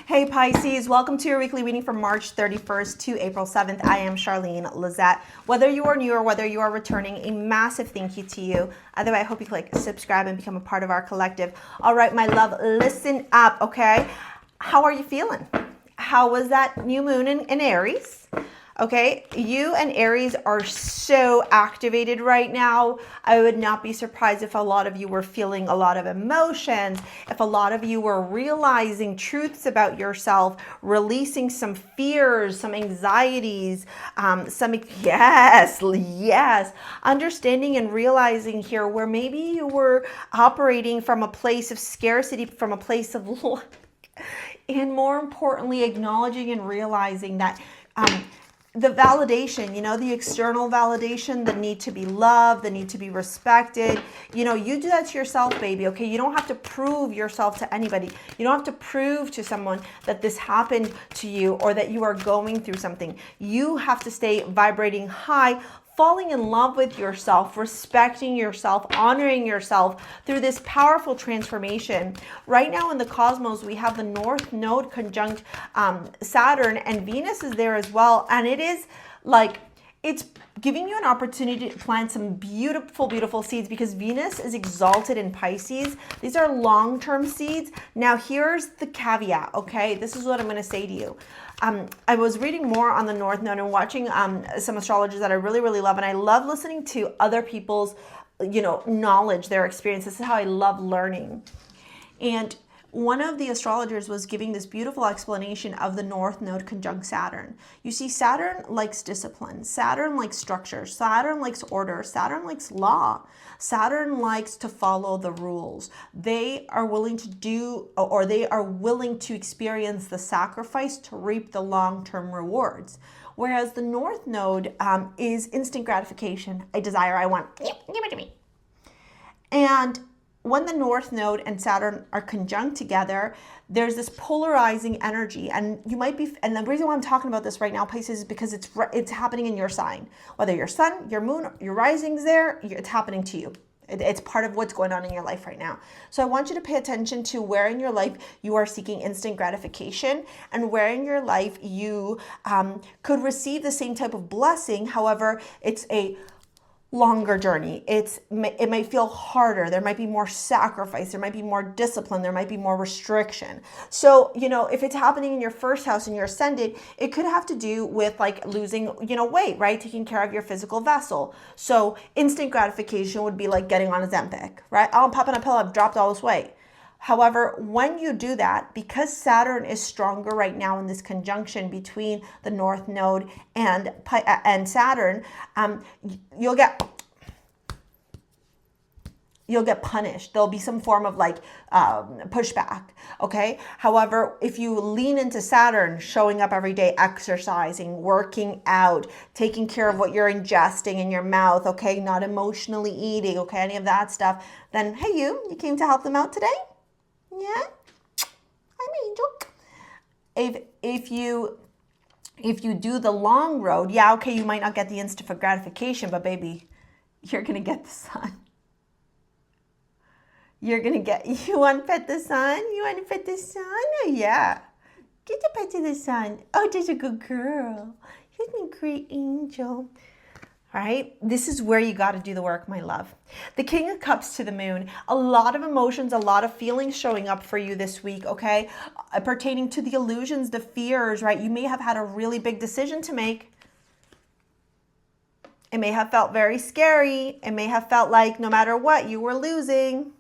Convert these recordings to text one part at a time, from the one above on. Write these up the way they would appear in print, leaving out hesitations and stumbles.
Hey Pisces, welcome to your weekly reading from March 31st to April 7th. I am Charlene, Lizette. Whether you are new or whether you are returning, a massive thank you to you. Either way, I hope you click subscribe and become a part of our collective. All right, my love, listen up, okay? How are you feeling? How was that new moon in Aries? Okay, you and Aries are so activated right now. I would not be surprised if a lot of you were feeling a lot of emotions, if a lot of you were realizing truths about yourself, releasing some fears, some anxieties, yes, understanding and realizing here where maybe you were operating from a place of scarcity, from a place of lack, and more importantly, acknowledging and realizing that the validation, you know, the external validation, the need to be loved, the need to be respected, you know, you do that to yourself, baby, okay? You don't have to prove yourself to anybody. You don't have to prove to someone that this happened to you or that you are going through something. You have to stay vibrating high, falling in love with yourself, respecting yourself, honoring yourself through this powerful transformation. Right now in the cosmos, we have the North Node conjunct Saturn, and Venus is there as well. And it is like, it's giving you an opportunity to plant some beautiful, beautiful seeds because Venus is exalted in Pisces. These are long-term seeds. Now, here's the caveat, okay? This is what I'm going to say to you. I was reading more on the North Node and watching some astrologers that I really, really love. And I love listening to other people's, you know, knowledge, their experience. This is how I love learning. And one of the astrologers was giving this beautiful explanation of the North Node conjunct Saturn. You see, Saturn likes discipline. Saturn likes structure. Saturn likes order. Saturn likes law. Saturn likes to follow the rules. They are willing to do, or they are willing to experience the sacrifice to reap the long-term rewards. Whereas the North Node is instant gratification. I desire, I want, give it to me. And when the North Node and Saturn are conjunct together, there's this polarizing energy. And you might be, and the reason why I'm talking about this right now, Pisces, is because it's happening in your sign. Whether your sun, your moon, your rising's there, it's happening to you. It's part of what's going on in your life right now. So I want you to pay attention to where in your life you are seeking instant gratification and where in your life you could receive the same type of blessing. However, it's a longer journey. It might feel harder. There might be more sacrifice. There might be more discipline. There might be more restriction. So, you know, if it's happening in your first house and you're ascendant, it could have to do with like losing, you know, weight, right? Taking care of your physical vessel. So instant gratification would be like getting on Ozempic, right? Oh, I'm popping a pill. I've dropped all this weight. However, when you do that, because Saturn is stronger right now in this conjunction between the North Node and Saturn, you'll get punished. There'll be some form of like pushback, okay? However, if you lean into Saturn, showing up every day, exercising, working out, taking care of what you're ingesting in your mouth, okay? Not emotionally eating, okay? Any of that stuff, then hey, you came to help them out today? Yeah, I'm Angel. If you do the long road, yeah, okay, you might not get the instant gratification, but baby, you're gonna get the sun. You want to pet the sun? You want to pet the sun? Oh yeah, get the pet to the sun. Oh, there's a good girl. You're a great angel. All right, this is where you got to do the work, my love. The King of Cups to the Moon, a lot of emotions, a lot of feelings showing up for you this week, okay? Pertaining to the illusions, the fears, right? You may have had a really big decision to make. It may have felt very scary. It may have felt like no matter what, you were losing.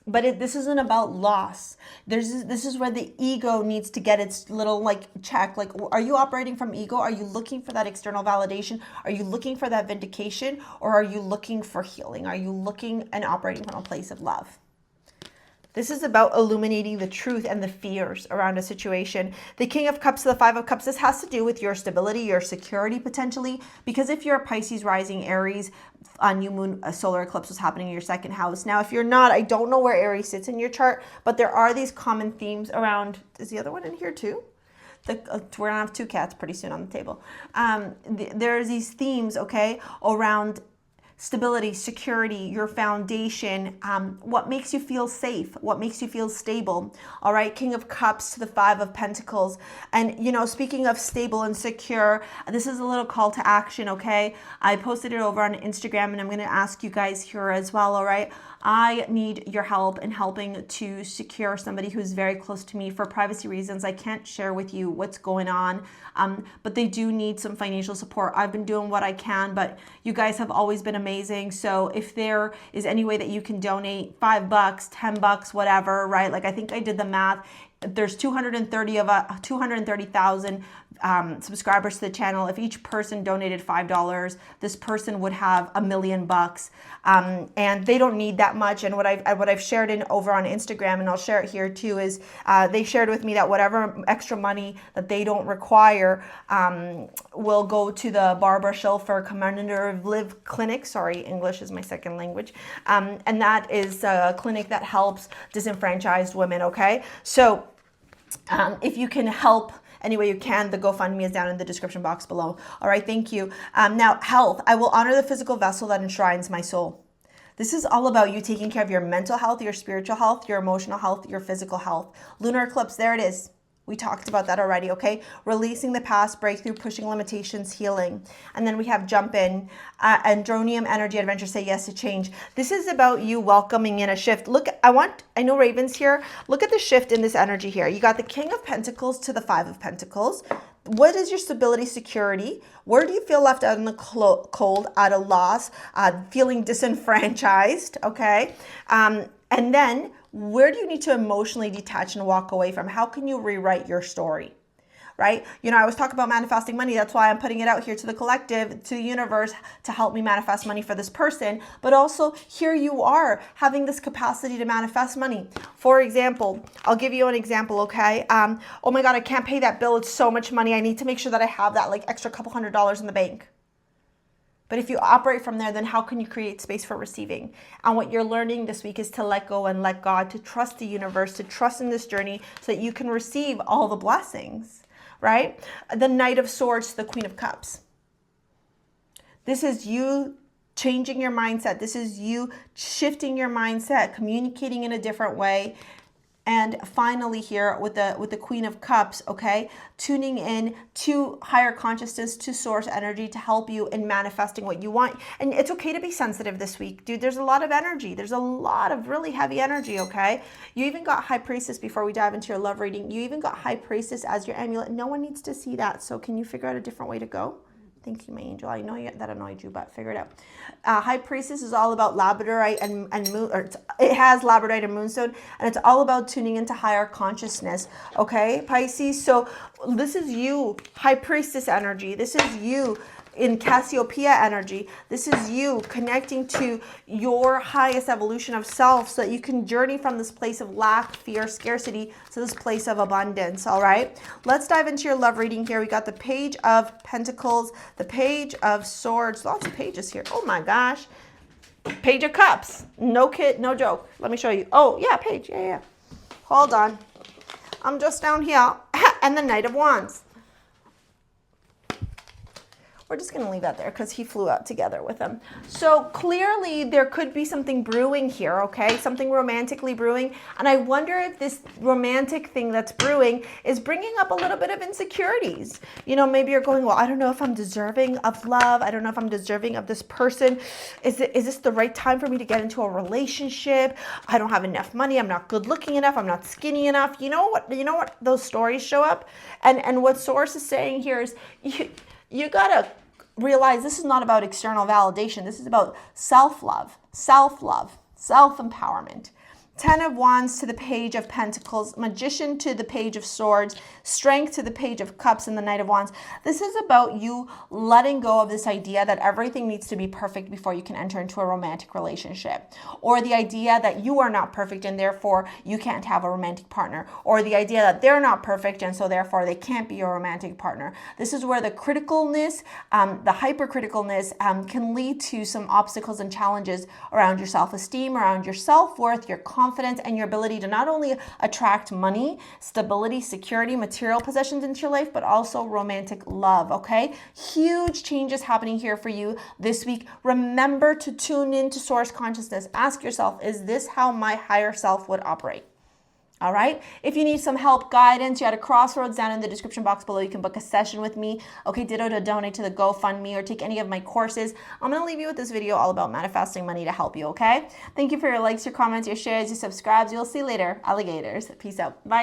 But this isn't about loss. This is where the ego needs to get its little like check. Like, are you operating from ego? Are you looking for that external validation? Are you looking for that vindication? Or are you looking for healing? Are you looking and operating from a place of love? This is about illuminating the truth and the fears around a situation. The King of Cups to the Five of Cups, this has to do with your stability, your security potentially, because if you're a Pisces rising Aries, a new moon, a solar eclipse was happening in your second house. Now, if you're not, I don't know where Aries sits in your chart, but there are these common themes around, is the other one in here too? We're gonna have two cats pretty soon on the table. There's these themes, okay, around stability, security, your foundation, what makes you feel safe, what makes you feel stable. All right, King of Cups to the Five of Pentacles. And, you know, speaking of stable and secure, this is a little call to action, okay? I posted it over on Instagram, and I'm going to ask you guys here as well, all right? I need your help in helping to secure somebody who's very close to me. For privacy reasons, I can't share with you what's going on, but they do need some financial support. I've been doing what I can, but you guys have always been amazing. So if there is any way that you can donate $5, $10, whatever, right? Like, I think I did the math. There's 230,000 subscribers to the channel. If each person donated $5, this person would have $1 million, and they don't need that much. And what I've shared over on Instagram, and I'll share it here too, is they shared with me that whatever extra money that they don't require will go to the Barbara Schilfer Commemorative Live Clinic. Sorry, English is my second language, and that is a clinic that helps disenfranchised women. Okay, so if you can help any way you can, the GoFundMe is down in the description box below. All right, thank you. Now, health. I will honor the physical vessel that enshrines my soul. This is all about you taking care of your mental health, your spiritual health, your emotional health, your physical health. Lunar eclipse, there it is. We talked about that already, okay? Releasing the past, breakthrough, pushing limitations, healing. And then we have jump in, andronium energy, adventure, say yes to change. This is about you welcoming in a shift. Look, I know Raven's here. Look at the shift in this energy here. You got the King of Pentacles to the Five of Pentacles. What is your stability, security? Where do you feel left out in the cold, at a loss, feeling disenfranchised, okay? And then, where do you need to emotionally detach and walk away from? How can you rewrite your story, right? You know, I was talking about manifesting money. That's why I'm putting it out here to the collective, to the universe, to help me manifest money for this person. But also, here you are having this capacity to manifest money. For example, I'll give you an example, okay? Oh my God, I can't pay that bill. It's so much money. I need to make sure that I have that like extra couple $100s in the bank. But if you operate from there, then how can you create space for receiving? And what you're learning this week is to let go and let God, to trust the universe, to trust in this journey so that you can receive all the blessings, right? The Knight of Swords to the Queen of Cups. This is you changing your mindset. This is you shifting your mindset, communicating in a different way. And finally here with the Queen of Cups, okay, tuning in to higher consciousness, to source energy to help you in manifesting what you want. And it's okay to be sensitive this week, dude. There's a lot of energy. There's a lot of really heavy energy, okay? You even got High Priestess before we dive into your love reading. You even got High Priestess as your amulet. No one needs to see that. So can you figure out a different way to go? Thank you, my angel. I know that annoyed you, but figure it out. High Priestess is all about labradorite and moon, or it has labradorite and moonstone, and it's all about tuning into higher consciousness. Okay, Pisces. So this is you, High Priestess energy. This is you in Cassiopeia energy. This is you connecting to your highest evolution of self so that you can journey from this place of lack, fear, scarcity to this place of abundance. All right, let's dive into your love reading here. We got the Page of Pentacles, the Page of Swords, lots of pages here. Oh my gosh. Page of Cups. No kid, no joke. Let me show you. Oh yeah, page. Yeah. Hold on. I'm just down here. And the Knight of Wands. We're just going to leave that there because he flew out together with them. So clearly there could be something brewing here, okay? Something romantically brewing. And I wonder if this romantic thing that's brewing is bringing up a little bit of insecurities. You know, maybe you're going, well, I don't know if I'm deserving of love. I don't know if I'm deserving of this person. Is this the right time for me to get into a relationship? I don't have enough money. I'm not good looking enough. I'm not skinny enough. You know what those stories show up? And what Source is saying here is you gotta realize this is not about external validation. This is about self-love, self-empowerment. 10 of Wands to the Page of Pentacles, Magician to the Page of Swords, Strength to the Page of Cups and the Knight of Wands. This is about you letting go of this idea that everything needs to be perfect before you can enter into a romantic relationship, or the idea that you are not perfect and therefore you can't have a romantic partner, or the idea that they're not perfect and so therefore they can't be your romantic partner. This is where the criticalness, the hypercriticalness can lead to some obstacles and challenges around your self-esteem, around your self-worth, your confidence, confidence and your ability to not only attract money, stability, security, material possessions into your life, but also romantic love, okay? Huge changes happening here for you this week. Remember to tune into source consciousness. Ask yourself, is this how my higher self would operate? All right. If you need some help, guidance, you're at a crossroads, down in the description box below, you can book a session with me. Okay, ditto to donate to the GoFundMe or take any of my courses. I'm going to leave you with this video all about manifesting money to help you. Okay. Thank you for your likes, your comments, your shares, your subscribes. You'll see you later, alligators. Peace out. Bye.